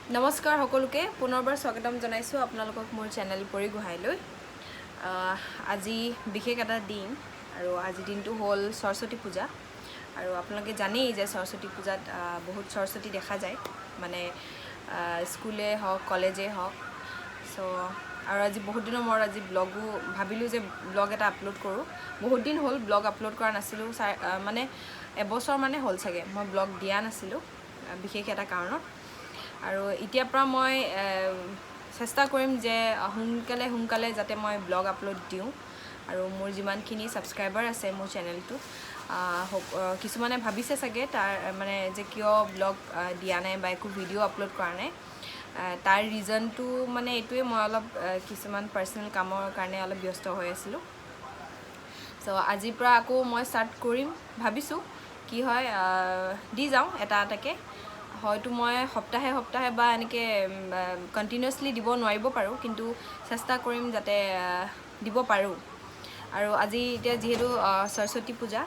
নমস্কাৰ সকলোকে পুনৰবাৰ স্বাগতম জনাইছো আপোনালোকক মোৰ চেনেল পৰি গুহাইলৈ আজি বিশেষ এটা দিন আৰু আজি দিনটো হ'ল সৰস্বতী পূজা আৰু আপোনালোকে জানেই যে সৰস্বতী পূজাত বহুত সৰস্বতী দেখা যায় মানে স্কুলে হওক কলেজে হওক সো আৰু আজি বহুত দিনৰ মূৰত আজি ব্লগো ভাবিলো যে ব্লগ এটা আপলোড কৰো বহুত দিন হ'ল ব্লগ আপলোড কৰা নাছিলো মানে এবছৰ মানে হ'ল চাগে মই ব্লগ দিয়া নাছিলো বিশেষ এটা কাৰণত আৰু ইতিয়াৰ পৰা মই চেষ্টা কৰিম যে সোনকালে যাতে মই ব্লগ আপলোড দিওঁ আৰু মোৰ যিমানখিনি সাবস্ক্ৰাইবাৰ আছে মোৰ চেনেলটো কিছুমানে ভাবিছে চাগে তাৰ মানে যে কিয় ব্লগ দিয়া নাই বা একো ভিডিঅ' আপলোড কৰা নাই তাৰ ৰিজনটো মানে এইটোৱে মই অলপ কিছুমান পাৰ্সোনেল কামৰ কাৰণে অলপ ব্যস্ত হৈ আছিলোঁ সো আজিৰ পৰা আকৌ মই ষ্টাৰ্ট কৰিম ভাবিছোঁ কি হয় দি যাওঁ এটা এটাকে হয়তো মই সপ্তাহে বা এনেকে কন্টিনিউয়াসলি দিব নোৱাৰিব পাৰো কিন্তু চেষ্টা কৰিম যাতে দিব পাৰো আৰু আজি এতিয়া যেহেতু সৰস্বতী পূজা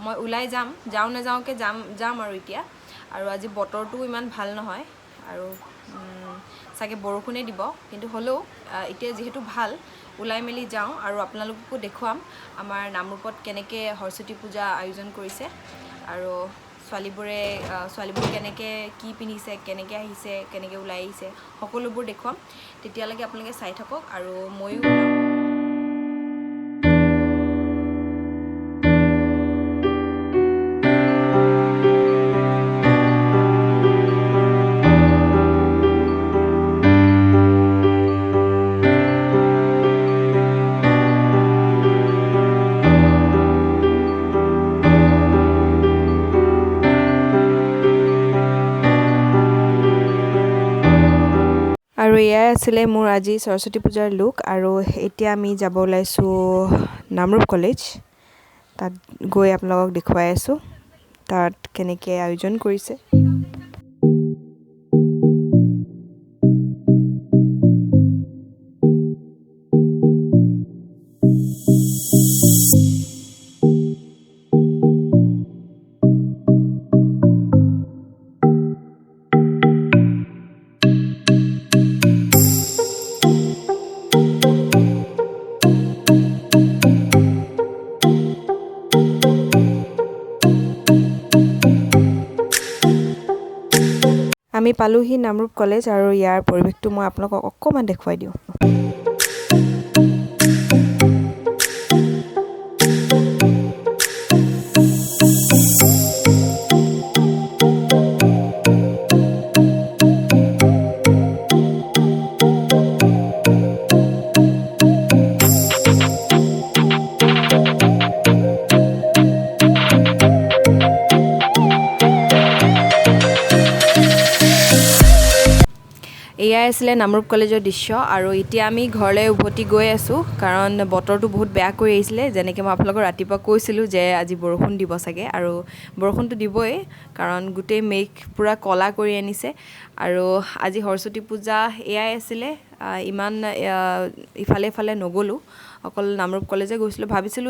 মই উলাই যাওঁ নাযাওঁকে যাম আৰু এতিয়া আৰু আজি বতৰটো ইমান ভাল নহয় আৰু সাকে বৰষুণে দিব কিন্তু হলো এতিয়া যেহেতু ভাল উলাই মেলি যাওঁ আৰু আপোনালোককো দেখুৱাম আমাৰ নামৰূপত কেনেকে সৰস্বতী পূজা আয়োজন কৰিছে আৰু ছোৱালীবোৰে কেনেকে কি পিন্ধিছে কেনেকে আহিছে কেনেকে উলাই আহিছে সকলোবোৰ দেখুৱাম তেতিয়ালৈকে আপোনালোকে চাই থাকক আৰু ময়ো আৰু এয়া আছিলে মোৰ আজি সৰস্বতী পূজাৰ লুক আৰু এতিয়া আমি যাব ওলাইছো নামৰূপ কলেজ তাত গৈ আপোনালোকক দেখুৱাই আছো তাত কেনেকে আয়োজন কৰিছে আমি পালোহি নামৰূপ কলেজ আৰু ইয়াৰ পৰিৱেশটো মই আপোনালোকক অকমান দেখুৱাই দিওঁ এয়া আছিলে নামৰূপ কলেজৰ দৃশ্য আৰু এতিয়া আমি ঘৰলৈ উভতি গৈ আছো কাৰণ বতৰটো বহুত বেয়া কৰি আহিছিলে যেনেকৈ মই আপোনালোকক ৰাতিপুৱা কৈছিলো যে আজি বৰষুণ দিব চাগে আৰু বৰষুণটো দিবই কাৰণ গোটেই মেঘ পুৰা কলা কৰি আনিছে আৰু আজি সৰস্বতী পূজা এয়াই আছিলে ইমান ইফালে নগলো অকল নামৰূপ কলেজে গৈছিলো ভাবিছিলো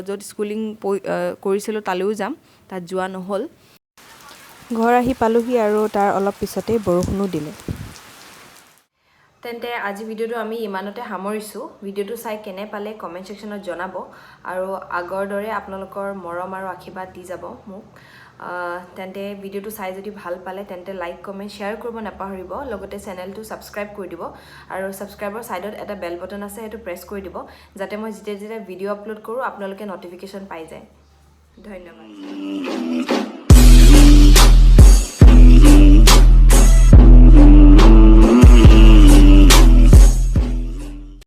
য'ত স্কুলিং কৰিছিলো তালৈও যাম তাত যোৱা নহল ঘৰ আহি পালোহি আৰু তাৰ অলপ পিছতে বৰষুণো দিলে তেন্তে আজি ভিডিওটো আমি ইমানতে সামৰিছো ভিডিওটো চাই কেনে পালে কমেন্ট সেকশনত জনাব আৰু আগৰ দৰে আপোনালোকৰ মৰম আৰু আশীৰ্বাদ দি যাব মোক তেন্তে ভিডিওটো চাই যদি ভাল পালে তেন্তে লাইক কমেন্ট শেয়াৰ কৰিব নাপাহৰিব লগতে চেনেলটো সাবস্ক্ৰাইব কৰি দিব আৰু সাবস্ক্ৰাইবৰ সাইডত এটা বেল বটন আছে হেতু প্ৰেছ কৰি দিব যাতে মই যেতিয়া ভিডিও আপলোড কৰো আপোনালোকে নটিফিকেশন পাই যায় ধন্যবাদ